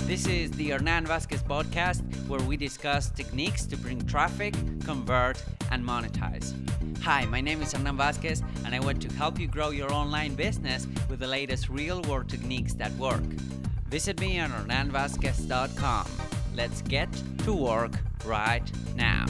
This is the Hernan Vazquez podcast, where we discuss techniques to bring traffic, convert, and monetize. Hi, my name is Hernan Vazquez, and I want to help you grow your online business with the latest real-world techniques that work. Visit me on hernanvazquez.com. Let's get to work right now.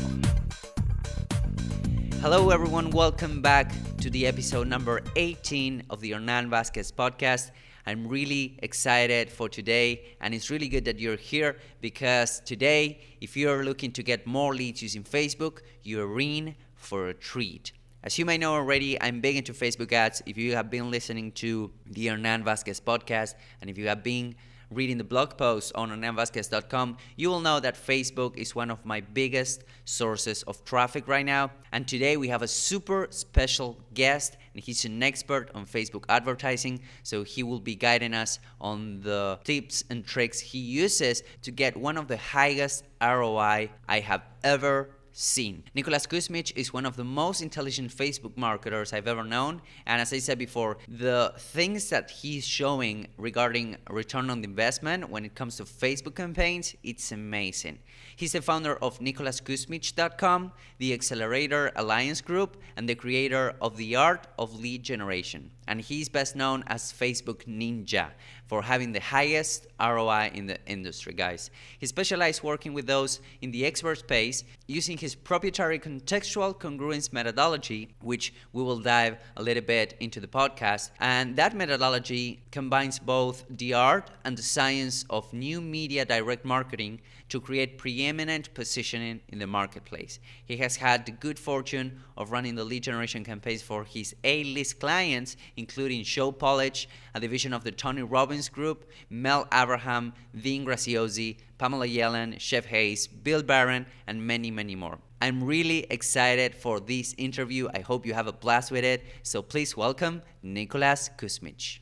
Hello everyone, welcome back to the episode number 18 of the Hernan Vazquez podcast. I'm really excited for today, and it's really good that you're here because today, if you're looking to get more leads using Facebook, you're in for a treat. As you may know already, I'm big into Facebook ads. If you have been listening to the Hernan Vazquez podcast, and if you have been reading the blog posts on hernanvazquez.com, you will know that Facebook is one of my biggest sources of traffic right now. And today we have a super special guest, and he's an expert on Facebook advertising. So he will be guiding us on the tips and tricks he uses to get one of the highest ROI I have ever seen. Kusmich is one of the most intelligent Facebook marketers I've ever known, and as I said before, the things that he's showing regarding return on investment when it comes to Facebook campaigns, it's amazing. He's the founder of Kusmich.com, the Accelerator Alliance Group, and the creator of The Art of Lead Generation. And he's best known as Facebook Ninja for having the highest ROI in the industry, guys. He specializes working with those in the expert space using his proprietary Contextual Congruence methodology, which we will dive a little bit into the podcast. And that methodology combines both the art and the science of new media direct marketing to create preeminent positioning in the marketplace. He has had the good fortune of running the lead generation campaigns for his A-list clients, including Show Polish, a division of the Tony Robbins Group, Mel Abraham, Graziosi, Pamela Yellen, Chef Hayes, Baren, and many, many more. I'm really excited for this interview. I hope you have a blast with it. So please welcome Kusmich.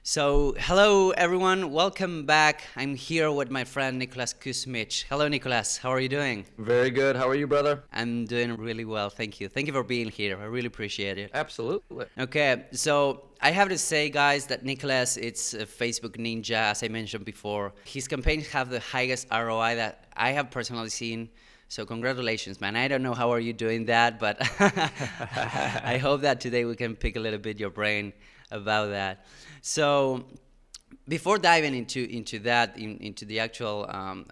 So, hello everyone, welcome back. I'm here with my friend Kusmich. Hello Nicolas, how are you doing? Very good. How are you, brother? I'm doing really well, thank you. Thank you for being here, I really appreciate it. Absolutely. Okay, so I have to say, guys, that Nicolas, it's a Facebook ninja, as I mentioned before. His campaigns have the highest ROI that I have personally seen. So congratulations, man. I don't know how are you doing that, but I hope that today we can pick a little bit your brain about that. So before diving into that, into the actual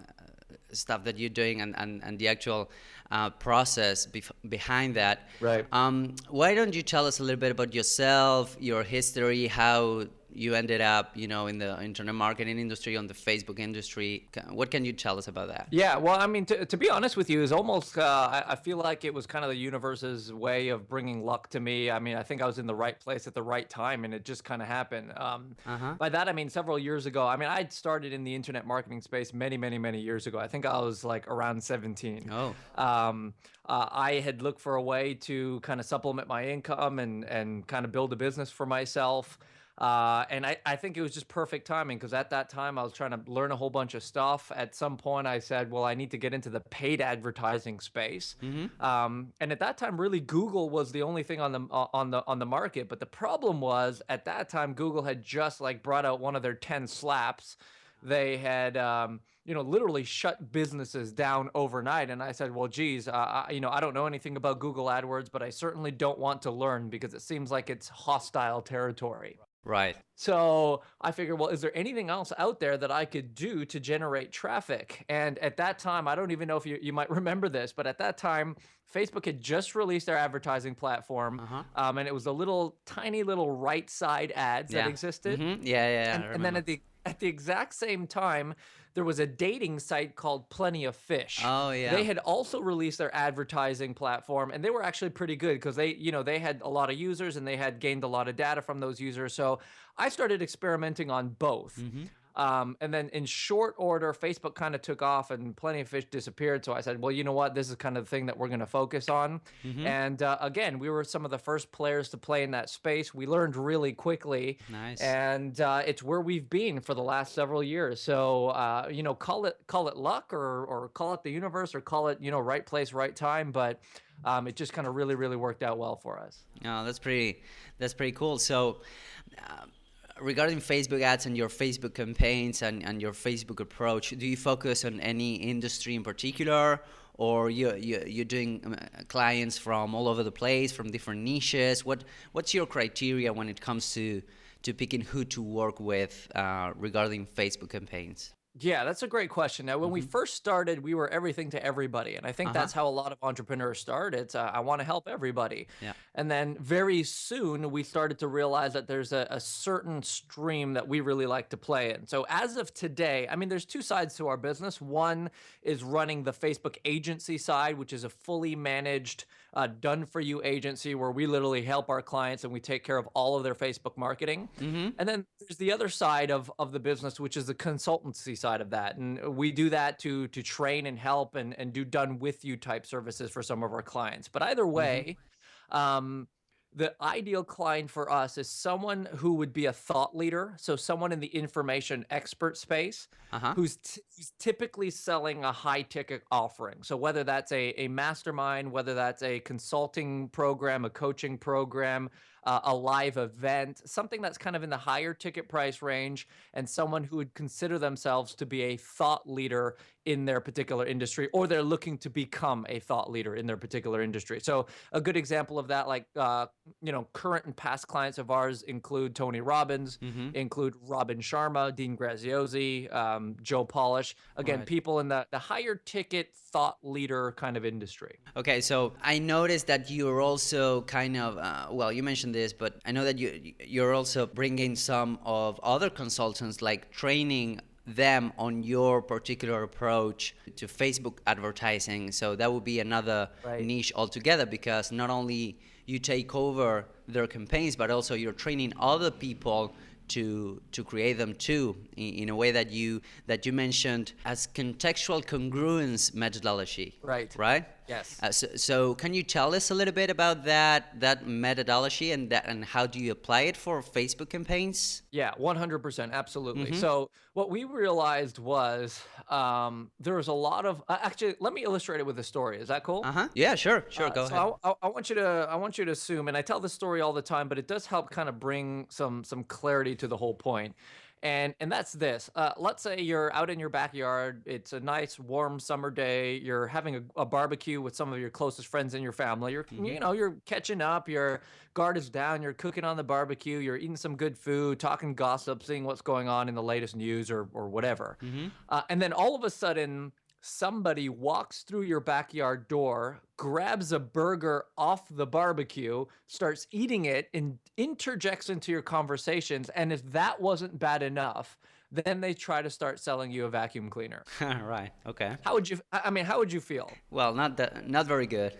stuff that you're doing and the actual process behind that, right? Why don't you tell us a little bit about yourself, your history, how you ended up, in the internet marketing industry, on the Facebook industry. What can you tell us about that? Yeah, well, I mean, to be honest with you, is almost, I feel like it was kind of the universe's way of bringing luck to me. I mean, I think I was in the right place at the right time, and it just kind of happened. By that, I mean, several years ago, I mean, I'd started in the internet marketing space many, many, many years ago. I think I was like around 17. I had looked for a way to kind of supplement my income and kind of build a business for myself. And I think it was just perfect timing because at that time I was trying to learn a whole bunch of stuff. At some point I said, well, I need to get into the paid advertising space. And at that time, really, Google was the only thing on the market. But the problem was at that time, Google had just like brought out one of their 10 slaps. They had, literally shut businesses down overnight. And I said, well, geez, I don't know anything about Google AdWords, but I certainly don't want to learn because it seems like it's hostile territory. Right. So I figured, well, is there anything else out there that I could do to generate traffic? And at that time, I don't even know if you might remember this, but at that time, Facebook had just released their advertising platform. And it was the tiny little right side ads that existed. And then at the exact same time, there was a dating site called Plenty of Fish. Oh, yeah. They had also released their advertising platform, and they were actually pretty good because they had a lot of users and they had gained a lot of data from those users. So I started experimenting on both. And then in short order, Facebook kind of took off and Plenty of Fish disappeared. So I said, well, you know what? This is kind of the thing that we're going to focus on. And again, we were some of the first players to play in that space. We learned really quickly. Nice. And it's where we've been for the last several years. So, call it luck or call it the universe or call it, right place, right time. But it just kind of really, really worked out well for us. Oh, that's pretty cool. So regarding Facebook ads and your Facebook campaigns and your Facebook approach, do you focus on any industry in particular, or you're doing clients from all over the place, from different niches? What's your criteria when it comes to picking who to work with regarding Facebook campaigns? Yeah, that's a great question. Now, when we first started, we were everything to everybody. And I think that's how a lot of entrepreneurs start. It's, I want to help everybody. Yeah. And then very soon, we started to realize that there's a certain stream that we really like to play in. So as of today, I mean, there's two sides to our business. One is running the Facebook agency side, which is a fully managed, done-for-you agency where we literally help our clients and we take care of all of their Facebook marketing. And then there's the other side of the business, which is the consultancy side of that. And we do that to train and help and do done with you type services for some of our clients. But either way, the ideal client for us is someone who would be a thought leader. So someone in the information expert space who's typically selling a high ticket offering. So whether that's a mastermind, whether that's a consulting program, a coaching program, a live event, something that's kind of in the higher ticket price range, and someone who would consider themselves to be a thought leader in their particular industry, or they're looking to become a thought leader in their particular industry. So a good example of that, like, current and past clients of ours include Tony Robbins, include Robin Sharma, Dean Graziosi, Joe Polish. Again, people in the higher ticket thought leader kind of industry. Okay, so I noticed that you're also kind of, well, you mentioned this, but I know that you're also bringing some of other consultants, like training them on your particular approach to Facebook advertising. So that would be another niche altogether, because not only you take over their campaigns, but also you're training other people to create them too, in a way that you mentioned as contextual congruence methodology. Right? Yes. So can you tell us a little bit about that methodology and how do you apply it for Facebook campaigns? Yeah, 100%, absolutely. So what we realized was there was a lot of actually. Let me illustrate it with a story. Is that cool? Yeah, sure. Go ahead. So I want you to assume, and I tell this story all the time, but it does help kind of bring some clarity to the whole point. And that's this. Let's say you're out in your backyard. It's a nice, warm summer day. You're having a barbecue with some of your closest friends in your family. You're catching up. Your guard is down. You're cooking on the barbecue. You're eating some good food, talking gossip, seeing what's going on in the latest news or whatever. And then all of a sudden, somebody walks through your backyard door, grabs a burger off the barbecue, starts eating it, and interjects into your conversations. And if that wasn't bad enough, then they try to start selling you a vacuum cleaner. Right. Okay. How would you feel? Well, not very good.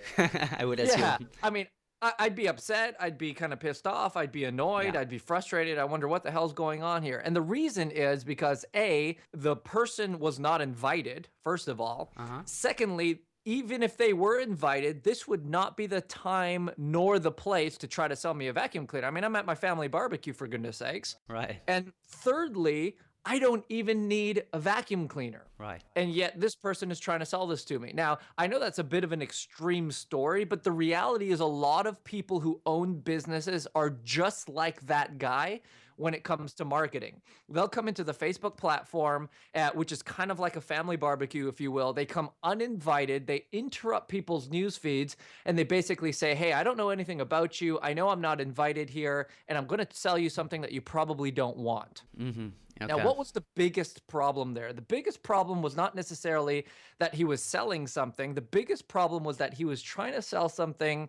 I would assume. Yeah. I mean, I'd be upset. I'd be kind of pissed off. I'd be annoyed. Yeah. I'd be frustrated. I wonder what the hell's going on here. And the reason is because A, the person was not invited, first of all. Secondly, even if they were invited, this would not be the time nor the place to try to sell me a vacuum cleaner. I mean, I'm at my family barbecue, for goodness sakes. Right. And thirdly, I don't even need a vacuum cleaner. Right. And yet this person is trying to sell this to me. Now, I know that's a bit of an extreme story, but the reality is a lot of people who own businesses are just like that guy when it comes to marketing. They'll come into the Facebook platform, which is kind of like a family barbecue, if you will. They come uninvited, they interrupt people's news feeds, and they basically say, hey, I don't know anything about you. I know I'm not invited here, and I'm going to sell you something that you probably don't want. Okay. Now, what was the biggest problem there? The biggest problem was not necessarily that he was selling something. The biggest problem was that he was trying to sell something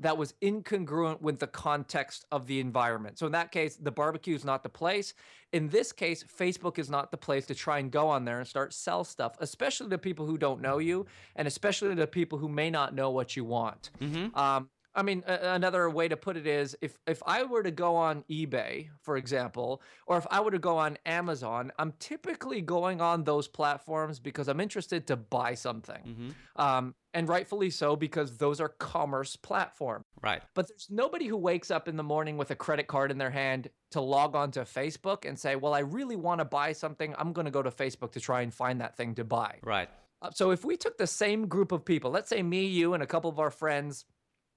that was incongruent with the context of the environment. So in that case, the barbecue is not the place. In this case, Facebook is not the place to try and go on there and start sell stuff, especially to people who don't know you, and especially to people who may not know what you want. I mean, another way to put it is if I were to go on eBay, for example, or if I were to go on Amazon, I'm typically going on those platforms because I'm interested to buy something. And rightfully so, because those are commerce platforms. Right. But there's nobody who wakes up in the morning with a credit card in their hand to log on to Facebook and say, well, I really want to buy something. I'm going to go to Facebook to try and find that thing to buy. Right. So if we took the same group of people, let's say me, you, and a couple of our friends,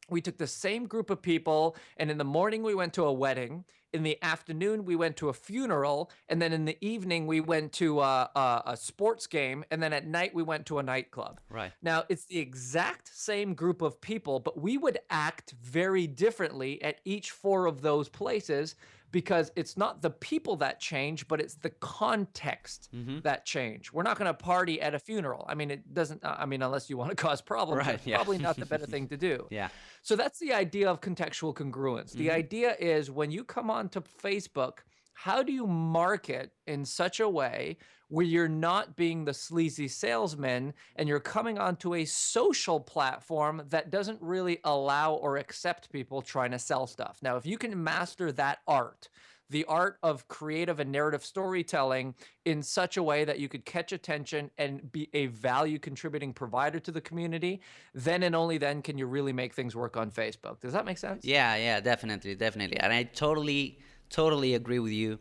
we took the same group of people, and in the morning we went to a wedding. In the afternoon, we went to a funeral. And then in the evening, we went to a sports game. And then at night, we went to a nightclub. Right. Now, it's the exact same group of people, but we would act very differently at each four of those places because it's not the people that change, but it's the context that change. We're not going to party at a funeral. I mean, it doesn't, I mean, unless you want to cause problems, Right, it's yeah. probably not the better thing to do. Yeah. So that's the idea of contextual congruence. The idea is when you come onto Facebook, how do you market in such a way where you're not being the sleazy salesman and you're coming onto a social platform that doesn't really allow or accept people trying to sell stuff? Now, if you can master that art, the art of creative and narrative storytelling in such a way that you could catch attention and be a value contributing provider to the community, then and only then can you really make things work on Facebook. Does that make sense? Yeah, definitely. And I totally agree with you,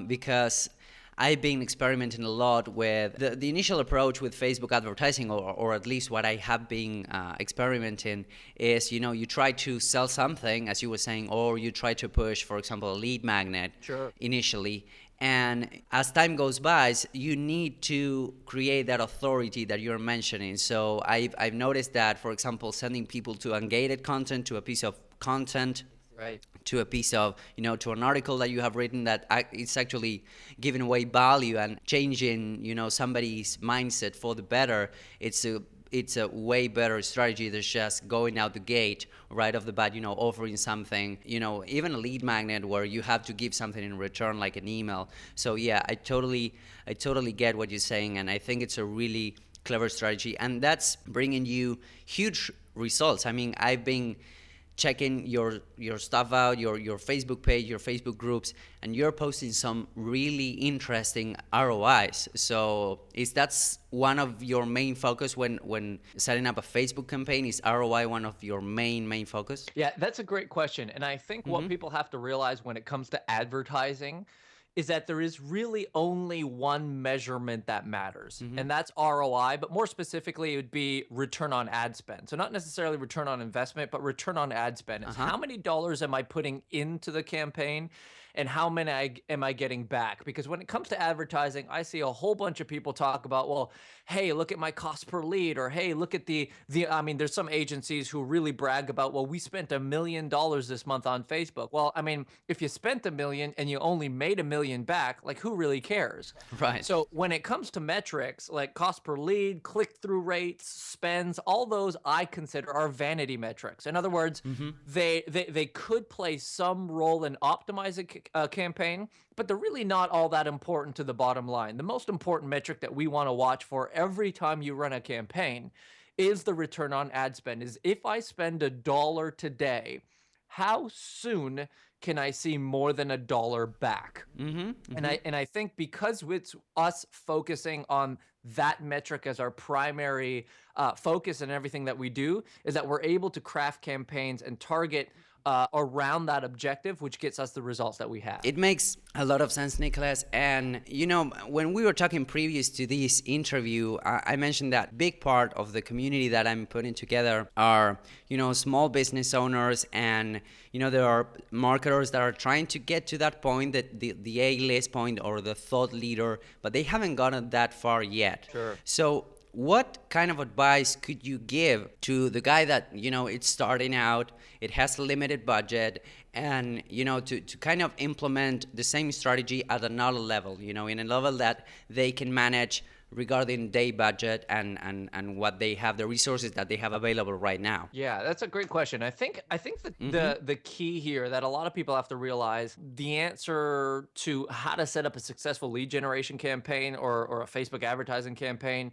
because I've been experimenting a lot with the initial approach with Facebook advertising, or at least what I have been experimenting is, you try to sell something, as you were saying, or you try to push, for example, a lead magnet initially. And as time goes by, you need to create that authority that you're mentioning. So I've noticed that, for example, sending people to ungated content, to a piece of content, Right. to a piece of, to an article that you have written that it's actually giving away value and changing, somebody's mindset for the better. It's a way better strategy than just going out the gate right off the bat, offering something, even a lead magnet where you have to give something in return, like an email. So yeah, I totally get what you're saying, and I think it's a really clever strategy, and that's bringing you huge results. I mean, I've been checking your stuff out, your Facebook page, your Facebook groups, and you're posting some really interesting ROIs. So that's one of your main focus when setting up a Facebook campaign? Is ROI one of your main focus? Yeah, that's a great question. And I think what people have to realize when it comes to advertising is that there is really only one measurement that matters, and that's ROI, but more specifically, it would be return on ad spend. So not necessarily return on investment, but return on ad spend. It's how many dollars am I putting into the campaign and how many am I getting back? Because when it comes to advertising, I see a whole bunch of people talk about, well, hey, look at my cost per lead, or hey, look at I mean, there's some agencies who really brag about, well, we spent $1 million this month on Facebook. Well, I mean, if you spent $1 million and you only made $1 million back, like, who really cares? Right. So when it comes to metrics like cost per lead, click-through rates, spends, all those I consider are vanity metrics. In other words, they could play some role in optimizing a campaign, but they're really not all that important to the bottom line. The most important metric that we want to watch for every time you run a campaign is the return on ad spend. Is if I spend $1 today, how soon can I see more than $1 back? And I think because it's us focusing on that metric as our primary focus in everything that we do, is that we're able to craft campaigns and target around that objective, which gets us the results that we have. It makes a lot of sense, Nicholas. And, when we were talking previous to this interview, I mentioned that big part of the community that I'm putting together are, small business owners, and, there are marketers that are trying to get to that point, that the A-list point or the thought leader, but they haven't gotten that far yet. Sure. So what kind of advice could you give to the guy that, it's starting out, it has a limited budget, and, to kind of implement the same strategy at another level, in a level that they can manage regarding their budget and what they have, the resources that they have available right now? Yeah, that's a great question. I think the key here that a lot of people have to realize, the answer to how to set up a successful lead generation campaign or a Facebook advertising campaign,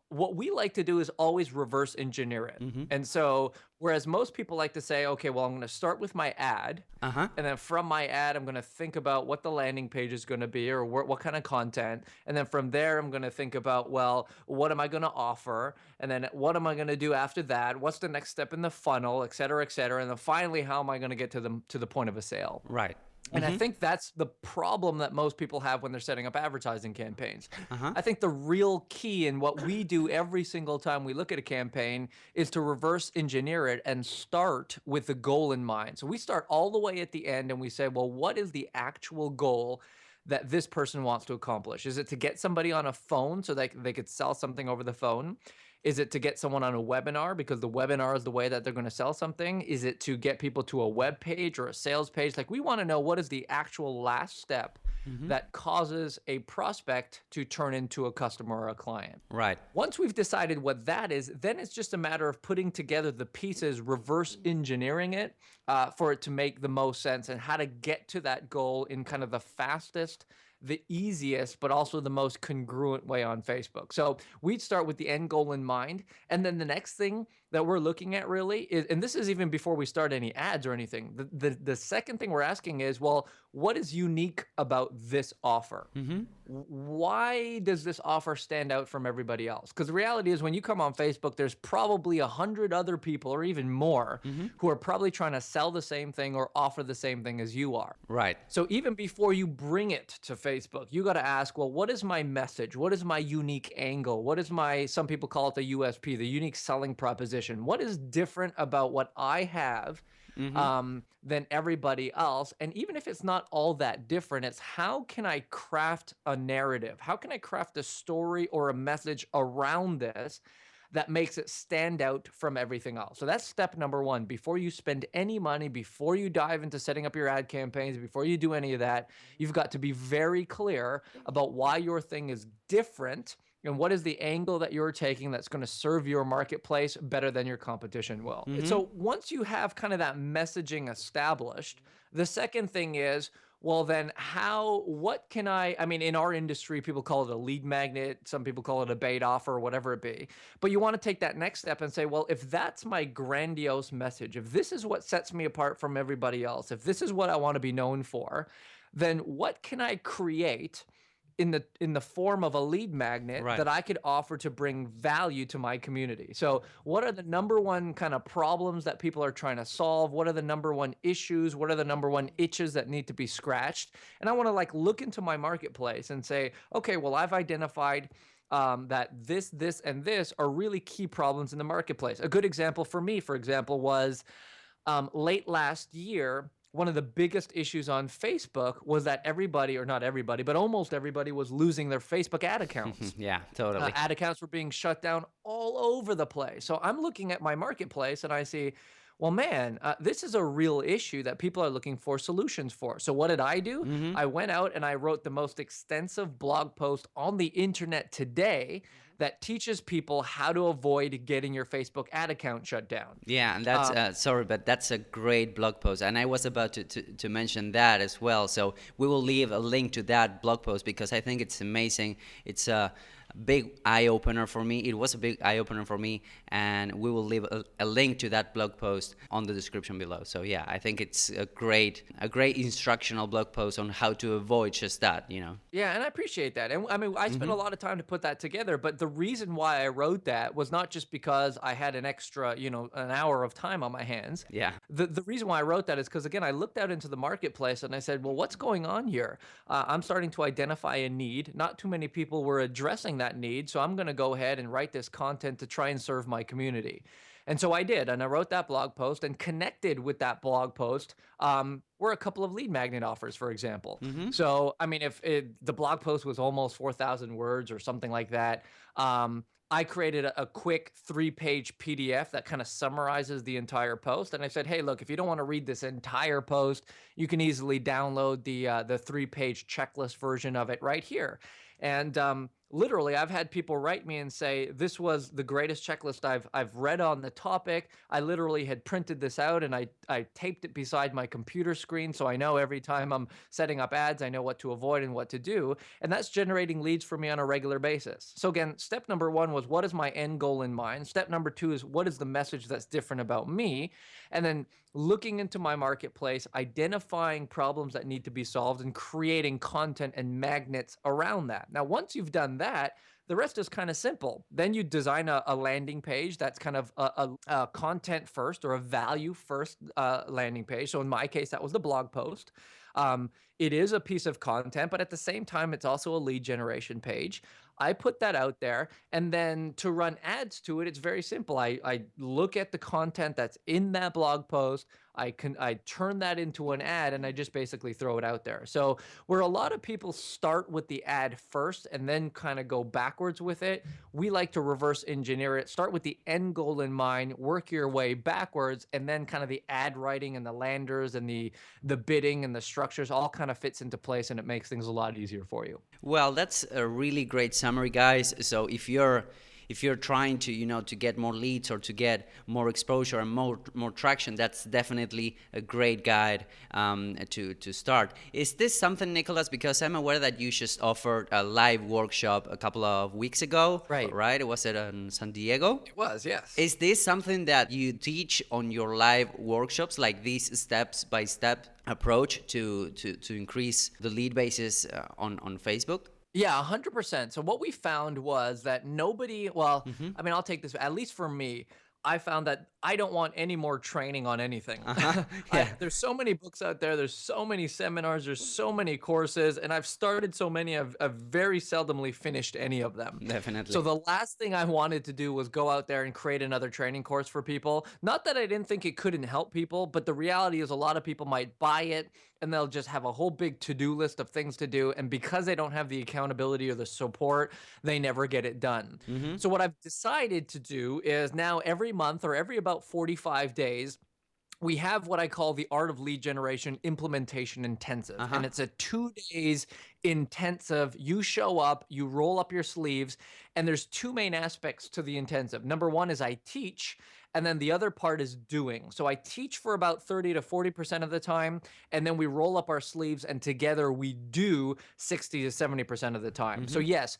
what we like to do is always reverse engineer it. And so whereas most people like to say, okay, well, I'm going to start with my ad, and then from my ad, I'm going to think about what the landing page is going to be, or what kind of content. And then from there, I'm going to think about, well, what am I going to offer? And then what am I going to do after that? What's the next step in the funnel, et cetera, et cetera. And then finally, how am I going to get to the point of a sale? Right. And I think that's the problem that most people have when they're setting up advertising campaigns. I think the real key in what we do every single time we look at a campaign is to reverse engineer it and start with the goal in mind. So we start all the way at the end and we say, well, what is the actual goal that this person wants to accomplish? Is it to get somebody on a phone so they could sell something over the phone? Is it to get someone on a webinar because the webinar is the way that they're going to sell something? Is it to get people to a web page or a sales page? Like, we want to know what is the actual last step that causes a prospect to turn into a customer or a client. Right. Once we've decided what that is, then it's just a matter of putting together the pieces, reverse engineering it for it to make the most sense, and how to get to that goal in kind of the fastest, the easiest, but also the most congruent way on Facebook. So we'd start with the end goal in mind. And then the next thing that we're looking at really is, and this is even before we start any ads or anything, the second thing we're asking is, well, what is unique about this offer? Why does this offer stand out from everybody else? Because the reality is, when you come on Facebook, there's probably 100 other people or even more who are probably trying to sell the same thing or offer the same thing as you are. Right. So even before you bring it to Facebook, you got to ask, well, what is my message? What is my unique angle? What is my, some people call it the USP, the unique selling proposition? What is different about what I have than everybody else? And even if it's not all that different, it's how can I craft a narrative? How can I craft a story or a message around this that makes it stand out from everything else? So that's step number one. Before you spend any money, before you dive into setting up your ad campaigns, before you do any of that, you've got to be very clear about why your thing is different and what is the angle that you're taking that's going to serve your marketplace better than your competition will. So once you have kind of that messaging established, the second thing is, well, then what can I mean, in our industry, people call it a lead magnet. Some people call it a bait offer, whatever it be. But you want to take that next step and say, well, if that's my grandiose message, if this is what sets me apart from everybody else, if this is what I want to be known for, then what can I create in the form of a lead magnet that I could offer to bring value to my community? So what are the number one kind of problems that people are trying to solve? What are the number one issues? What are the number one itches that need to be scratched? And I want to like look into my marketplace and say, okay, well, I've identified that this, and this are really key problems in the marketplace. A good example for me, for example, was late last year, one of the biggest issues on Facebook was that everybody, or not everybody, but almost everybody, was losing their Facebook ad accounts. Yeah, totally. Ad accounts were being shut down all over the place. So I'm looking at my marketplace and I see, well, man, this is a real issue that people are looking for solutions for. So what did I do? I went out and I wrote the most extensive blog post on the internet today that teaches people how to avoid getting your Facebook ad account shut down. Yeah, and that's, sorry, but that's a great blog post. And I was about to mention that as well. So we will leave a link to that blog post because I think it's amazing. It's a big eye-opener for me. It was a big eye-opener for me, and we will leave a link to that blog post on the description below. So yeah, I think it's a great instructional blog post on how to avoid just that, you know. Yeah, and I appreciate that. And I mean, I spent a lot of time to put that together, but the reason why I wrote that was not just because I had an extra, an hour of time on my hands. Yeah. The reason why I wrote that is because, again, I looked out into the marketplace and I said, well, what's going on here? I'm starting to identify a need. Not too many people were addressing that need, so I'm going to go ahead and write this content to try and serve my community. And so I did, and I wrote that blog post, and connected with that blog post were a couple of lead magnet offers, for example. So, I mean, if the blog post was almost 4,000 words or something like that, I created a quick 3-page PDF that kind of summarizes the entire post. And I said, hey, look, if you don't want to read this entire post, you can easily download the 3-page checklist version of it right here. And literally, I've had people write me and say, this was the greatest checklist I've read on the topic. I literally had printed this out and I taped it beside my computer screen, so I know every time I'm setting up ads, I know what to avoid and what to do. And that's generating leads for me on a regular basis. So again, step number one was, what is my end goal in mind? Step number two is, what is the message that's different about me? And then looking into my marketplace, identifying problems that need to be solved, and creating content and magnets around that. Now, once you've done that, the rest is kind of simple. Then you design a landing page that's kind of a content first or a value first landing page. So in my case, that was the blog post. It is a piece of content, but at the same time, it's also a lead generation page. I put that out there, and then to run ads to it, it's very simple. I look at the content that's in that blog post. I turn that into an ad, and I just basically throw it out there. So where a lot of people start with the ad first and then kind of go backwards with it, we like to reverse engineer it. Start with the end goal in mind, work your way backwards, and then kind of the ad writing and the landers and the bidding and the structures all kind of fits into place, and it makes things a lot easier for you. Well, that's a really great summary, guys. So if you're trying to to get more leads or to get more exposure and more traction, that's definitely a great guide to start. Is this something, Nicholas? Because I'm aware that you just offered a live workshop a couple of weeks ago, right? Was it in San Diego? It was, yes. Is this something that you teach on your live workshops, like this step-by-step approach to increase the lead basis on Facebook? Yeah, 100%. So what we found was that nobody, well, I mean, I'll take this, at least for me, I found that I don't want any more training on anything. Yeah. There's so many books out there. There's so many seminars. There's so many courses. And I've started so many, I've very seldomly finished any of them. Definitely. So the last thing I wanted to do was go out there and create another training course for people. Not that I didn't think it couldn't help people, but the reality is a lot of people might buy it and they'll just have a whole big to-do list of things to do. And because they don't have the accountability or the support, they never get it done. So what I've decided to do is now every month or every about 45 days, we have what I call the Art of Lead Generation Implementation Intensive. And it's a 2 days intensive. You show up, you roll up your sleeves, and there's two main aspects to the intensive. Number one is I teach, and then the other part is doing. So I teach for about 30 to 40% of the time, and then we roll up our sleeves, and together we do 60 to 70% of the time. So yes,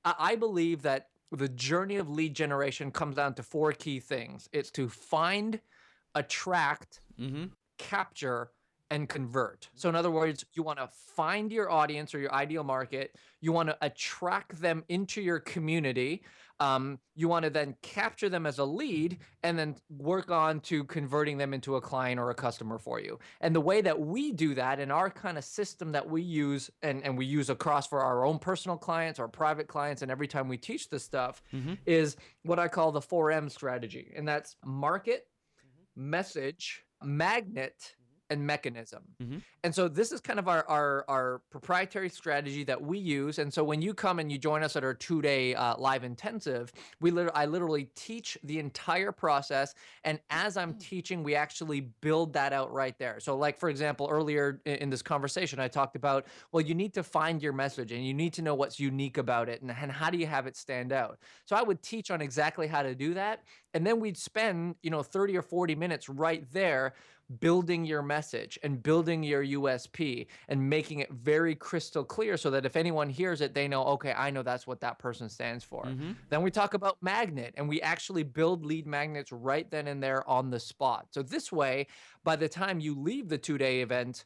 I believe that the journey of lead generation comes down to four key things. It's to find, attract, capture, and convert. So in other words, you want to find your audience or your ideal market. You want to attract them into your community. You want to then capture them as a lead and then work on to converting them into a client or a customer for you. And the way that we do that in our kind of system that we use and we use across for our own personal clients, our private clients, and every time we teach this stuff is what I call the 4M strategy. And that's market, message, magnet, and mechanism. And so this is kind of our proprietary strategy that we use. And so when you come and you join us at our 2-day live intensive, I literally teach the entire process. And as I'm teaching, we actually build that out right there. So like, for example, earlier in this conversation, I talked about, well, you need to find your message and you need to know what's unique about it and how do you have it stand out. So I would teach on exactly how to do that. And then we'd spend, 30 or 40 minutes right there building your message and building your USP and making it very crystal clear so that if anyone hears it, they know, okay, I know that's what that person stands for. Then we talk about magnet and we actually build lead magnets right then and there on the spot. So this way, by the time you leave the 2-day event,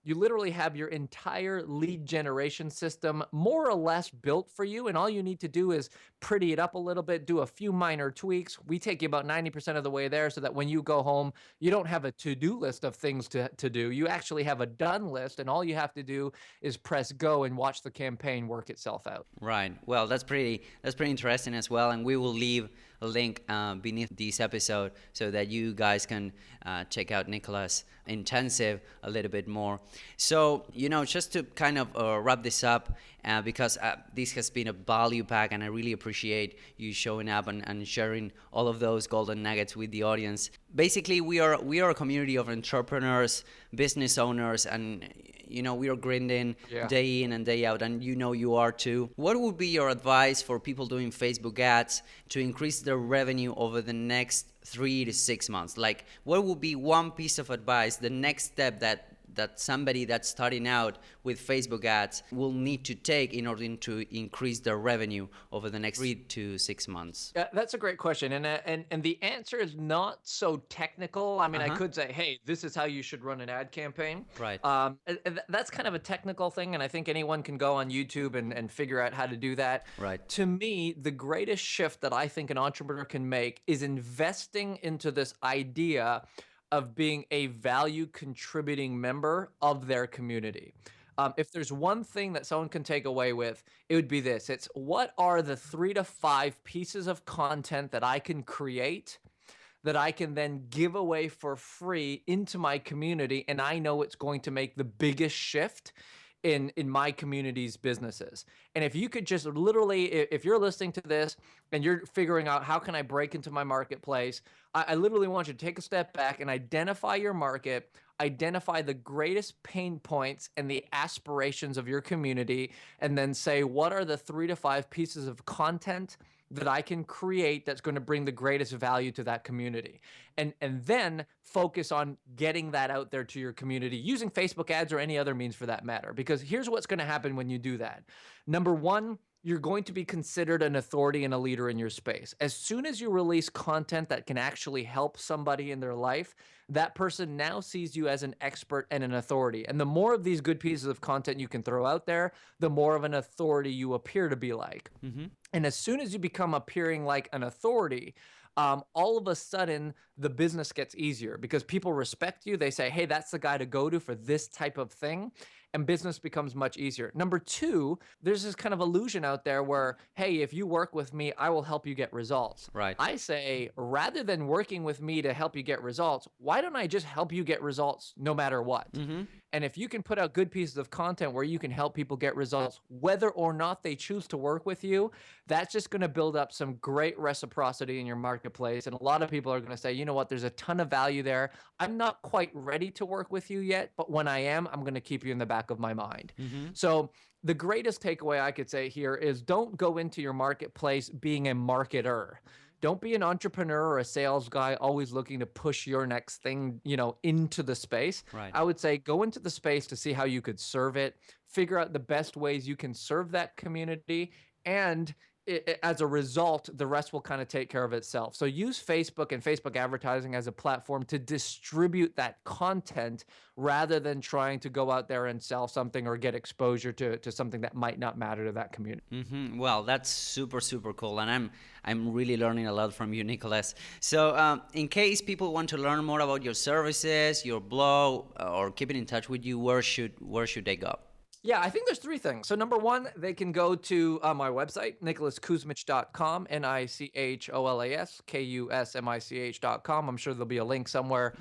you literally have your entire lead generation system more or less built for you. And all you need to do is pretty it up a little bit, do a few minor tweaks. We take you about 90% of the way there so that when you go home, you don't have a to-do list of things to do. You actually have a done list, and all you have to do is press go and watch the campaign work itself out. Right. Well, that's pretty interesting as well, and we will leave a link beneath this episode so that you guys can check out Nicholas' intensive a little bit more. So, just to kind of wrap this up, because this has been a value pack, and I really appreciate you showing up and sharing all of those golden nuggets with the audience. Basically, we are a community of entrepreneurs, business owners, and we are grinding day in and day out, and you are too. What would be your advice for people doing Facebook ads to increase their revenue over the next 3 to 6 months? Like, what would be one piece of advice, the next step that somebody that's starting out with Facebook ads will need to take in order to increase their revenue over the next 3 to 6 months? Yeah, that's a great question. And the answer is not so technical. I mean, I could say, hey, this is how you should run an ad campaign. Right. That's kind of a technical thing. And I think anyone can go on YouTube and figure out how to do that. Right. To me, the greatest shift that I think an entrepreneur can make is investing into this idea of being a value contributing member of their community. If there's one thing that someone can take away with, it would be this. It's what are the 3 to 5 pieces of content that I can create that I can then give away for free into my community, and I know it's going to make the biggest shift in my community's businesses. And if you could just literally, if you're listening to this and you're figuring out how can I break into my marketplace, I literally want you to take a step back and identify your market, identify the greatest pain points and the aspirations of your community, and then say, what are the 3 to 5 pieces of content that I can create that's going to bring the greatest value to that community, and then focus on getting that out there to your community using Facebook ads or any other means for that matter. Because here's what's going to happen when you do that. Number one, you're going to be considered an authority and a leader in your space. As soon as you release content that can actually help somebody in their life, that person now sees you as an expert and an authority. And the more of these good pieces of content you can throw out there, the more of an authority you appear to be like. Mm-hmm. And as soon as you become appearing like an authority, all of a sudden the business gets easier because people respect you. They say, hey, that's the guy to go to for this type of thing. And business becomes much easier. Number two, there's this kind of illusion out there where, hey, if you work with me, I will help you get results. Right. I say, rather than working with me to help you get results, why don't I just help you get results no matter what? Mm-hmm. And if you can put out good pieces of content where you can help people get results, whether or not they choose to work with you, that's just going to build up some great reciprocity in your marketplace. And a lot of people are going to say, you know what, there's a ton of value there. I'm not quite ready to work with you yet, but when I am, I'm going to keep you in the back of my mind. Mm-hmm. So the greatest takeaway I could say here is don't go into your marketplace being a marketer. Don't be an entrepreneur or a sales guy always looking to push your next thing, into the space. Right. I would say go into the space to see how you could serve it, figure out the best ways you can serve that community, and as a result, the rest will kind of take care of itself. So use Facebook and Facebook advertising as a platform to distribute that content rather than trying to go out there and sell something or get exposure to something that might not matter to that community. Mm-hmm. Well, that's super, super cool. And I'm really learning a lot from you, Nicholas. So in case people want to learn more about your services, your blog, or keeping in touch with you, where should they go? Yeah, I think there's 3 things. So number one, they can go to my website, nicholaskusmich.com, NicholasKusmich.com. I'm sure there'll be a link somewhere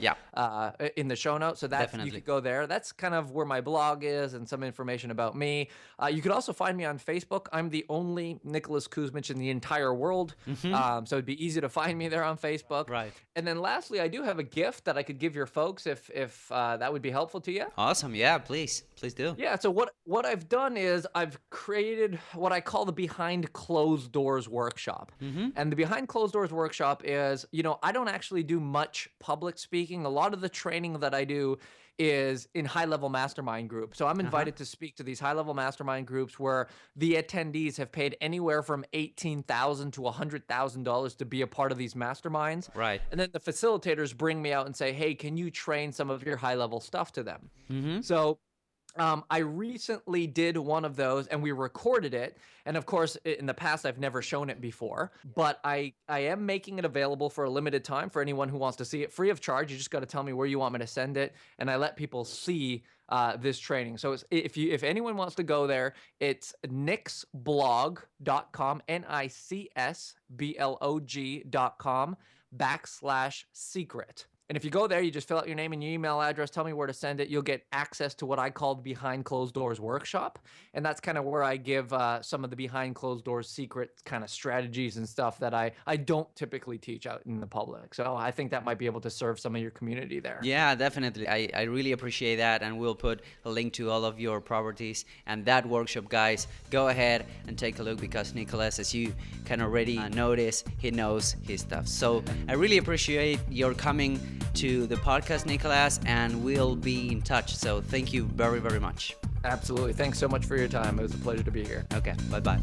in the show notes. So that you could go there. That's kind of where my blog is and some information about me. You could also find me on Facebook. I'm the only Nicholas Kusmich in the entire world. Mm-hmm. So it'd be easy to find me there on Facebook. Right. And then lastly, I do have a gift that I could give your folks if that would be helpful to you. Awesome. Yeah, please do. Yeah. So what I've done is I've created what I call the Behind Closed Doors workshop. Mm-hmm. And the Behind Closed Doors workshop is, I don't actually do much public speaking. A lot of the training that I do is in high-level mastermind groups. So I'm invited to speak to these high-level mastermind groups where the attendees have paid anywhere from $18,000 to $100,000 to be a part of these masterminds. Right. And then the facilitators bring me out and say, hey, can you train some of your high-level stuff to them? Mm-hmm. So I recently did one of those and we recorded it. And of course, in the past, I've never shown it before, but I am making it available for a limited time for anyone who wants to see it free of charge. You just got to tell me where you want me to send it. And I let people see this training. So if anyone wants to go there, it's nicksblog.com, nicsblog.com/secret. And if you go there, you just fill out your name and your email address, tell me where to send it. You'll get access to what I call the Behind Closed Doors workshop. And that's kind of where I give some of the Behind Closed Doors secret kind of strategies and stuff that I don't typically teach out in the public. So I think that might be able to serve some of your community there. Yeah, definitely. I really appreciate that. And we'll put a link to all of your properties and that workshop, guys. Go ahead and take a look because Nicholas, as you can already notice, he knows his stuff. So I really appreciate your coming to the podcast, Nicholas, and we'll be in touch. So thank you very, very much. Absolutely. Thanks so much for your time. It was a pleasure to be here. Okay. Bye-bye.